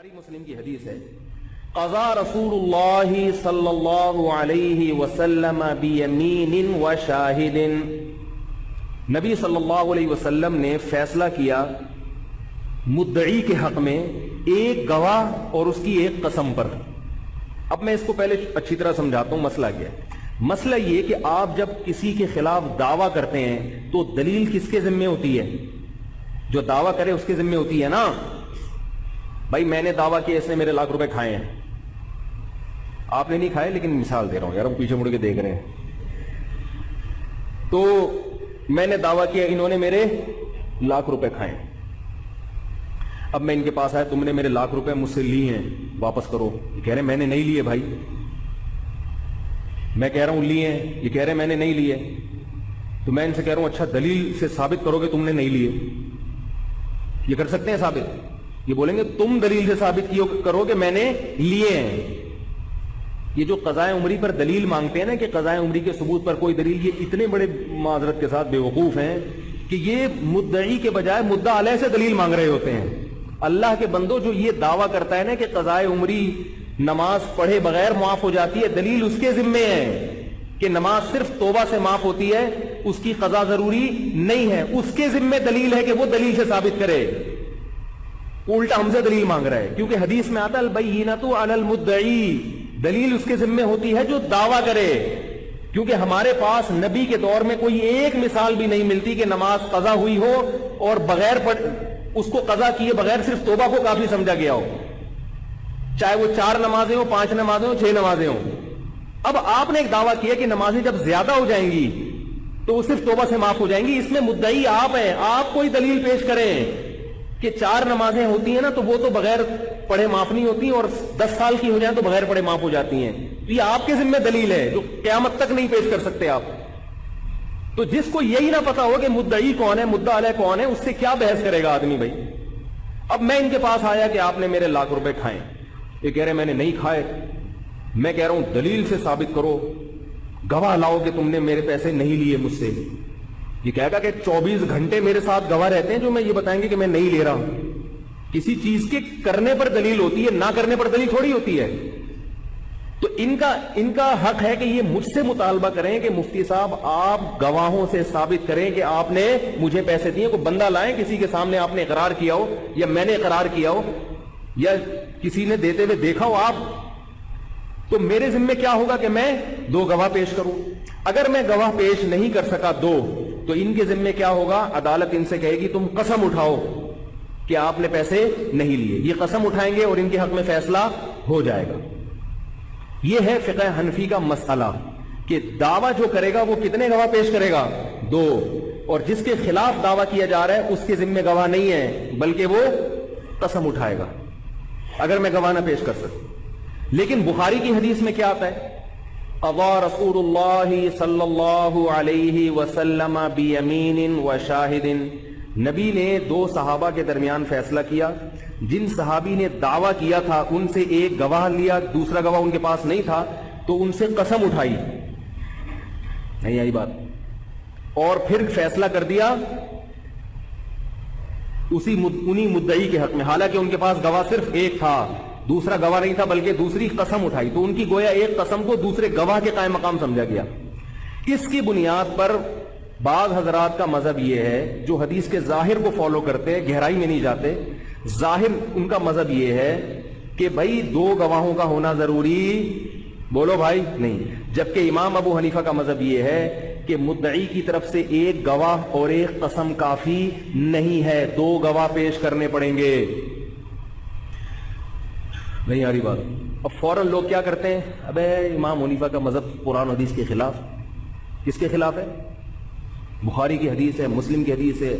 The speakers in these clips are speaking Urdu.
بخاری مسلم کی حدیث ہے، قضا رسول اللہ صلی اللہ علیہ وسلم بیمین و شاہد، نبی صلی اللہ علیہ وسلم نے فیصلہ کیا مدعی کے حق میں ایک گواہ اور اس کی ایک قسم پر۔ اب میں اس کو پہلے اچھی طرح سمجھاتا ہوں مسئلہ کیا ہے۔ مسئلہ یہ کہ آپ جب کسی کے خلاف دعویٰ کرتے ہیں تو دلیل کس کے ذمے ہوتی ہے؟ جو دعویٰ کرے اس کے ذمے ہوتی ہے نا۔ بھائی میں نے دعویٰ کیا اس نے میرے لاکھ روپے کھائے ہیں، آپ نے نہیں کھائے لیکن مثال دے رہا ہوں یار، ہم پیچھے مڑ کے دیکھ رہے ہیں۔ تو میں نے دعویٰ کیا انہوں نے میرے لاکھ روپے کھائے، اب میں ان کے پاس آیا، تم نے میرے لاکھ روپے مجھ سے لیے ہیں واپس کرو۔ یہ کہہ رہے میں نے نہیں لیے بھائی، میں کہہ رہا ہوں لیے ہیں، یہ کہہ رہے میں نے نہیں لیے۔ تو میں ان سے کہہ رہا ہوں اچھا دلیل سے ثابت کرو کہ تم نے نہیں لیے۔ یہ کر سکتے ہیں ثابت؟ یہ بولیں گے تم دلیل سے ثابت کرو کہ میں نے لیے ہیں۔ یہ جو قضائے عمری پر دلیل مانگتے ہیں نا کہ قضائے عمری کے ثبوت پر کوئی دلیل، یہ اتنے بڑے معذرت کے ساتھ بیوقوف ہیں کہ یہ مدعی کے بجائے مدعا علیہ سے دلیل مانگ رہے ہوتے ہیں۔ اللہ کے بندو، جو یہ دعویٰ کرتا ہے نا کہ قضائے عمری نماز پڑھے بغیر معاف ہو جاتی ہے، دلیل اس کے ذمے ہے کہ نماز صرف توبہ سے معاف ہوتی ہے، اس کی قضا ضروری نہیں ہے، اس کے ذمے دلیل ہے کہ وہ دلیل سے ثابت کرے۔ الٹا ہم سے دلیل مانگ رہا ہے، کیونکہ حدیث میں آتا البینۃ علی المدعی، دلیل اس کے ذمے ہوتی ہے جو دعویٰ کرے۔ کیونکہ ہمارے پاس نبی کے دور میں کوئی ایک مثال بھی نہیں ملتی کہ نماز قضا ہوئی ہو اور بغیر اس کو قضا کیے بغیر صرف توبہ کو کافی سمجھا گیا ہو، چاہے وہ 4 نمازیں ہوں، 5 نمازیں ہوں، 6 نمازیں ہوں۔ اب آپ نے ایک دعویٰ کیا کہ نمازیں جب زیادہ ہو جائیں گی تو وہ صرف توبہ سے معاف ہو جائیں گی، اس میں مدعی آپ ہیں، آپ کوئی دلیل پیش کریں کہ 4 نمازیں ہوتی ہیں نا تو وہ تو بغیر پڑھے معاف نہیں ہوتی، اور 10 سال کی ہو جائیں تو بغیر پڑھے معاف ہو جاتی ہیں۔ تو یہ آپ کے ذمہ دلیل ہے جو قیامت تک نہیں پیش کر سکتے آپ۔ تو جس کو یہی نہ پتا ہو کہ مدعی کون ہے، مدعا علیہ کون ہے، اس سے کیا بحث کرے گا آدمی بھائی؟ اب میں ان کے پاس آیا کہ آپ نے میرے لاکھ روپے کھائے، یہ کہہ رہے میں نے نہیں کھائے۔ میں کہہ رہا ہوں دلیل سے ثابت کرو، گواہ لاؤ کہ تم نے میرے پیسے نہیں لیے مجھ سے۔ یہ کہے گا کہ 24 گھنٹے میرے ساتھ گواہ رہتے ہیں جو میں یہ بتائیں گے کہ میں نہیں لے رہا ہوں۔ کسی چیز کے کرنے پر دلیل ہوتی ہے، نہ کرنے پر دلیل تھوڑی ہوتی ہے۔ تو ان کا حق ہے کہ یہ مجھ سے مطالبہ کریں کہ مفتی صاحب آپ گواہوں سے ثابت کریں کہ آپ نے مجھے پیسے دیے۔ کوئی بندہ لائیں کسی کے سامنے آپ نے اقرار کیا ہو، یا میں نے اقرار کیا ہو، یا کسی نے دیتے ہوئے دیکھا ہو آپ، تو میرے ذمہ کیا ہوگا کہ میں 2 گواہ پیش کروں۔ اگر میں گواہ پیش نہیں کر سکا 2، تو ان کے ذمہ کیا ہوگا؟ عدالت ان سے کہے گی تم قسم اٹھاؤ کہ آپ نے پیسے نہیں لیے۔ یہ قسم اٹھائیں گے اور ان کے حق میں فیصلہ ہو جائے گا۔ یہ ہے فقہ حنفی کا مسئلہ کہ دعویٰ جو کرے گا وہ کتنے گواہ پیش کرے گا؟ 2، اور جس کے خلاف دعویٰ کیا جا رہا ہے اس کے ذمہ گواہ نہیں ہے بلکہ وہ قسم اٹھائے گا اگر میں گواہ نہ پیش کر سکتا۔ لیکن بخاری کی حدیث میں کیا آتا ہے؟ قضا رسول اللہ صلی اللہ علیہ وسلم بیمین و شاہد، نبی نے 2 صحابہ کے درمیان فیصلہ کیا۔ جن صحابی نے دعویٰ کیا تھا ان سے ایک گواہ لیا، دوسرا گواہ ان کے پاس نہیں تھا تو ان سے قسم اٹھائی، نہیں آئی بات، اور پھر فیصلہ کر دیا انہی مدعی کے حق میں، حالانکہ ان کے پاس گواہ صرف ایک تھا، دوسرا گواہ نہیں تھا بلکہ دوسری قسم اٹھائی۔ تو ان کی گویا ایک قسم کو دوسرے گواہ کے قائم مقام سمجھا گیا۔ اس کی بنیاد پر بعض حضرات کا مذہب یہ ہے جو حدیث کے ظاہر کو فالو کرتے ہیں، گہرائی میں نہیں جاتے، ظاہر ان کا مذہب یہ ہے کہ بھائی 2 گواہوں کا ہونا ضروری، بولو بھائی، نہیں۔ جبکہ امام ابو حنیفہ کا مذہب یہ ہے کہ مدعی کی طرف سے ایک گواہ اور ایک قسم کافی نہیں ہے، 2 گواہ پیش کرنے پڑیں گے۔ نہیں آ رہی بات؟ اب فوراً لوگ کیا کرتے ہیں، ابے امام حنیفہ کا مذہب قرآن حدیث کے خلاف۔ کس کے خلاف ہے؟ بخاری کی حدیث ہے، مسلم کی حدیث ہے،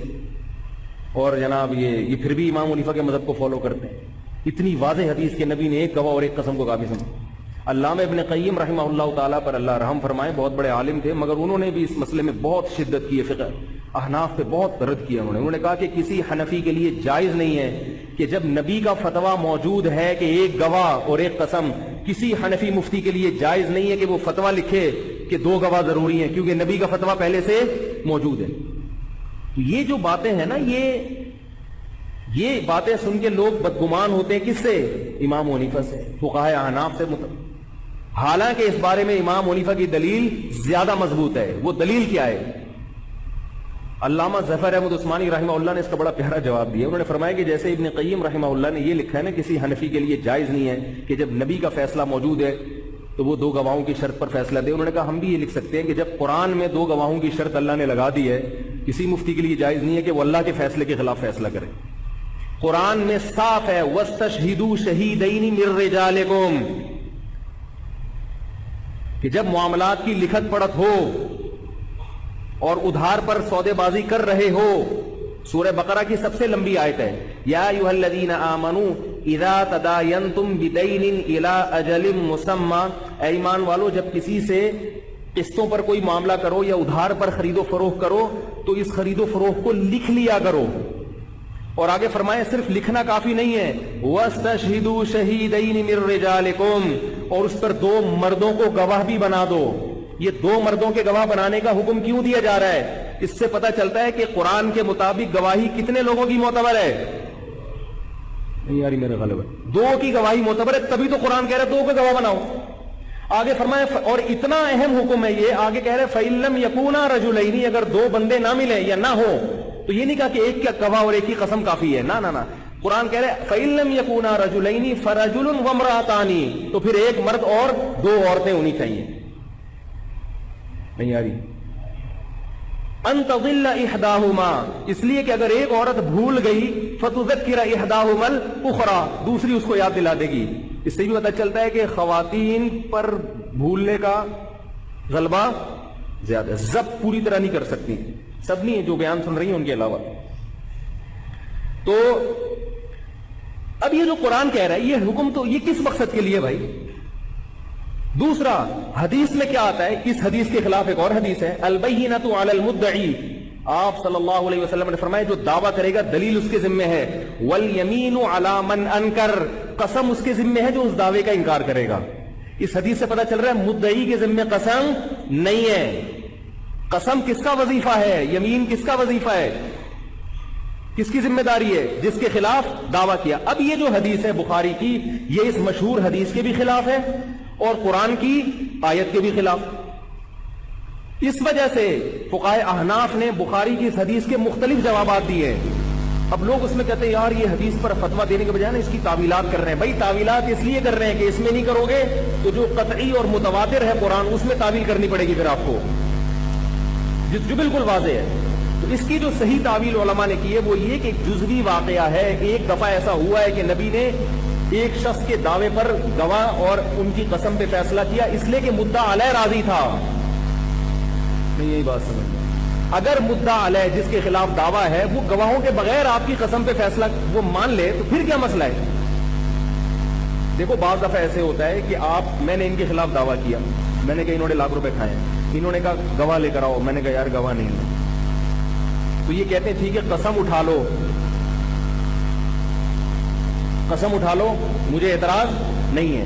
اور جناب یہ پھر بھی امام حنیفہ کے مذہب کو فالو کرتے ہیں۔ اتنی واضح حدیث کے نبی نے ایک گواہ اور ایک قسم کو کافی سمجھا۔ علامہ ابن قیم رحمہ اللہ تعالیٰ پر اللہ رحم فرمائے، بہت بڑے عالم تھے، مگر انہوں نے بھی اس مسئلے میں بہت شدت کی ہے، فقہ احناف پہ بہت رد کیا انہوں نے کہا کہ کسی حنفی کے لیے جائز نہیں ہے کہ جب نبی کا فتویٰ موجود ہے کہ ایک گواہ اور ایک قسم، کسی حنفی مفتی کے لیے جائز نہیں ہے کہ وہ فتویٰ لکھے کہ 2 گواہ ضروری ہیں، کیونکہ نبی کا فتویٰ پہلے سے موجود ہے۔ یہ جو باتیں ہیں نا، یہ باتیں سن کے لوگ بدگمان ہوتے ہیں کس سے؟ امام حنیفہ سے، فقہائے احناف سے حالانکہ اس بارے میں امام حنیفہ کی دلیل زیادہ مضبوط ہے۔ وہ دلیل کیا ہے؟ علامہ ظفر احمد عثمانی رحمہ اللہ نے اس کا بڑا پیارا جواب دیا۔ انہوں نے فرمایا کہ جیسے ابن قیم رحمہ اللہ نے یہ لکھا ہے نا، کسی حنفی کے لیے جائز نہیں ہے کہ جب نبی کا فیصلہ موجود ہے تو وہ 2 گواہوں کی شرط پر فیصلہ دے۔ انہوں نے کہا ہم بھی یہ لکھ سکتے ہیں کہ جب قرآن میں 2 گواہوں کی شرط اللہ نے لگا دی ہے، کسی مفتی کے لیے جائز نہیں ہے کہ وہ اللہ کے فیصلے کے خلاف فیصلہ کرے۔ قرآن میں صاف ہے وَاسْتَشْهِدُوا شَهِيدَيْنِ مِن رِّجَالِكُمْ، کہ جب معاملات کی لکھت پڑھت ہو اور ادھار پر سودے بازی کر رہے ہو، سورہ بقرہ کی سب سے لمبی آیت ہے، یا ایھا الذین آمنوا اذا تداینتم بدین الی اجل مسمی، اے ایمان والو جب کسی سے قسطوں پر کوئی معاملہ کرو یا ادھار پر خرید و فروخت کرو تو اس خرید و فروخت کو لکھ لیا کرو۔ اور آگے فرمائے صرف لکھنا کافی نہیں ہے، وَاسْتَشْهِدُوا شَهِيدَيْنِ مِن رِّجَالِكُمْ، اور اس پر 2 مردوں کو گواہ بھی بنا دو۔ یہ 2 مردوں کے گواہ بنانے کا حکم کیوں دیا جا رہا ہے؟ اس سے پتہ چلتا ہے کہ قرآن کے مطابق گواہی کتنے لوگوں کی معتبر ہے؟ نہیں یاری میرے غالب 2 کی گواہی معتبر ہے، تبھی تو قرآن کہہ رہا ہے 2 کے گواہ بناؤ۔ آگے فرمائے اور اتنا اہم حکم ہے یہ، آگے کہہ رہے فَإِن لَّمْ يَكُونَا رَجُلَيْنِ، اگر 2 بندے نہ ملیں یا نہ ہو تو یہ نہیں کہا کہ ایک کا گواہ اور ایک کی قسم کافی ہے، نہ قرآن کہہ رہے فَإِن لَّمْ يَكُونَا رَجُلَيْنِ فَرَجُلٌ وَامْرَأَتَانِ، تو پھر 1 مرد اور 2 عورتیں ہونی چاہیے۔ نہیں آ رہی ان تضل احداهما، اس لیے کہ اگر ایک عورت بھول گئی فتذکر احداهما الاخرى، دوسری اس کو یاد دلا دے گی۔ اس سے بھی پتہ چلتا ہے کہ خواتین پر بھولنے کا غلبہ زیادہ، ضبط پوری طرح نہیں کر سکتی، سب نہیں جو بیان سن رہی ہیں ان کے علاوہ۔ تو اب یہ جو قرآن کہہ رہا ہے یہ حکم تو یہ کس مقصد کے لیے بھائی؟ دوسرا حدیث میں کیا آتا ہے؟ اس حدیث کے خلاف ایک اور حدیث ہے، البینۃ علی المدعی، آپ صلی اللہ علیہ وسلم نے فرمایا جو دعویٰ کرے گا دلیل اس کے ذمہ ہے، والیمین علی من انکر، قسم اس کے ذمہ ہے جو اس دعوے کا انکار کرے گا۔ اس حدیث سے پتہ چل رہا ہے مدعی کے ذمہ قسم نہیں ہے۔ قسم کس کا وظیفہ ہے؟ یمین کس کا وظیفہ ہے؟ کس کی ذمہ داری ہے؟ جس کے خلاف دعویٰ کیا۔ اب یہ جو حدیث ہے بخاری کی، یہ اس مشہور حدیث کے بھی خلاف ہے اور قرآن کی آیت کے بھی خلاف۔ اس وجہ سے فقہائے احناف نے بخاری کی اس حدیث کے مختلف جوابات دیے۔ اب لوگ اس میں کہتے ہیں یار یہ حدیث پر فتویٰ دینے کے بجائے نا اس کی تعویلات کر رہے ہیں۔ بھائی تعویلات اس لیے کر رہے ہیں کہ اس میں نہیں کرو گے تو جو قطعی اور متواتر ہے قرآن اس میں تعویل کرنی پڑے گی پھر آپ کو، جو بالکل واضح ہے۔ تو اس کی جو صحیح تعویل علماء نے کی ہے وہ یہ کہ ایک جزوی واقعہ ہے، ایک دفعہ ایسا ہوا ہے کہ نبی نے ایک شخص کے دعوے پر گواہ اور ان کی قسم پہ فیصلہ کیا، اس لیے کہ مدعا علیہ راضی تھا۔ نہیں یہی بات سمجھ، اگر مدعا علیہ جس کے خلاف دعویٰ ہے وہ گواہوں کے بغیر آپ کی قسم پہ فیصلہ وہ مان لے تو پھر کیا مسئلہ ہے؟ دیکھو بعض دفعہ ایسے ہوتا ہے کہ میں نے ان کے خلاف دعویٰ کیا، میں نے کہا انہوں نے ₹1,00,000 کھائے ہیں، انہوں نے کہا گواہ لے کر آؤ، میں نے کہا یار گواہ نہیں ہے، تو یہ کہتے ہیں ٹھیک ہے قسم اٹھا لو، قسم اٹھا لو، مجھے اعتراض نہیں ہے۔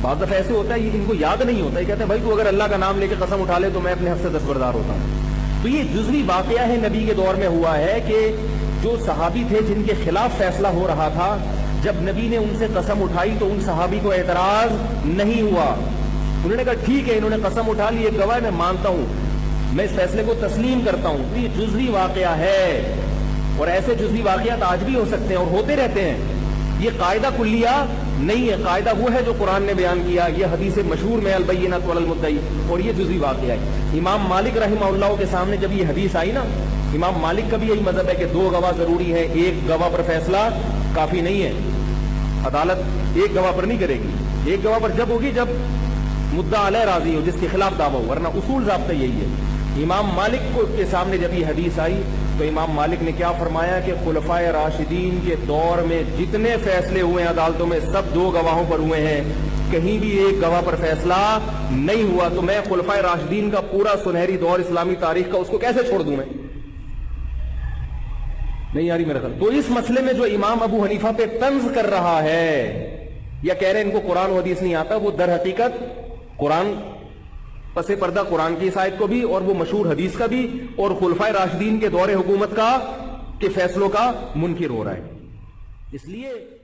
بعض دفعہ ایسے ہوتا ہے یہ ان کو یاد نہیں ہوتا، یہ کہتے ہیں بھائی تو اگر اللہ کا نام لے کے قسم اٹھا لے تو میں اپنے حق سے دستبردار ہوتا ہوں۔ تو یہ جزوی واقعہ ہے نبی کے دور میں ہوا ہے کہ جو صحابی تھے جن کے خلاف فیصلہ ہو رہا تھا، جب نبی نے ان سے قسم اٹھائی تو ان صحابی کو اعتراض نہیں ہوا، انہوں نے کہا ٹھیک ہے انہوں نے قسم اٹھا لی، ایک گواہ میں مانتا ہوں، میں اس فیصلے کو تسلیم کرتا ہوں۔ تو یہ جزوی واقعہ ہے اور ایسے جزوی واقعات آج بھی ہو سکتے ہیں اور ہوتے رہتے ہیں، یہ قاعدہ کلیہ نہیں ہے، قاعدہ وہ ہے جو قرآن نے بیان کیا، یہ حدیث مشہور میں البینۃ علی المدعی، اور یہ جزوی واقعہ ہے۔ امام مالک رحمہ اللہ کے سامنے جب یہ حدیث آئی نا، امام مالک کا بھی یہی مذہب ہے کہ 2 گواہ ضروری ہے، ایک گواہ پر فیصلہ کافی نہیں ہے، عدالت ایک گواہ پر نہیں کرے گی، ایک گواہ پر جب ہوگی جب مدعا علیہ راضی ہو، جس کے خلاف دعویٰ ہو، ورنہ اصول ضابطہ یہی ہے۔ امام مالک کے سامنے جب یہ حدیث آئی تو امام مالک نے کیا فرمایا کہ خلفائے راشدین کے دور میں جتنے فیصلے ہوئے ہیں عدالتوں میں سب 2 گواہوں پر ہوئے ہیں، کہیں بھی ایک گواہ پر فیصلہ نہیں ہوا، تو میں خلفائے راشدین کا پورا سنہری دور اسلامی تاریخ کا اس کو کیسے چھوڑ دوں میں؟ نہیں آ رہی میرا خیال۔ تو اس مسئلے میں جو امام ابو حنیفہ پہ طنز کر رہا ہے یا کہہ رہے ہیں ان کو قرآن و حدیث نہیں آتا، وہ در حقیقت قرآن پس پردہ قرآن کی اس آیت کو بھی اور وہ مشہور حدیث کا بھی اور خلفائے راشدین کے دور حکومت کا کے فیصلوں کا منکر ہو رہا ہے. اس لیے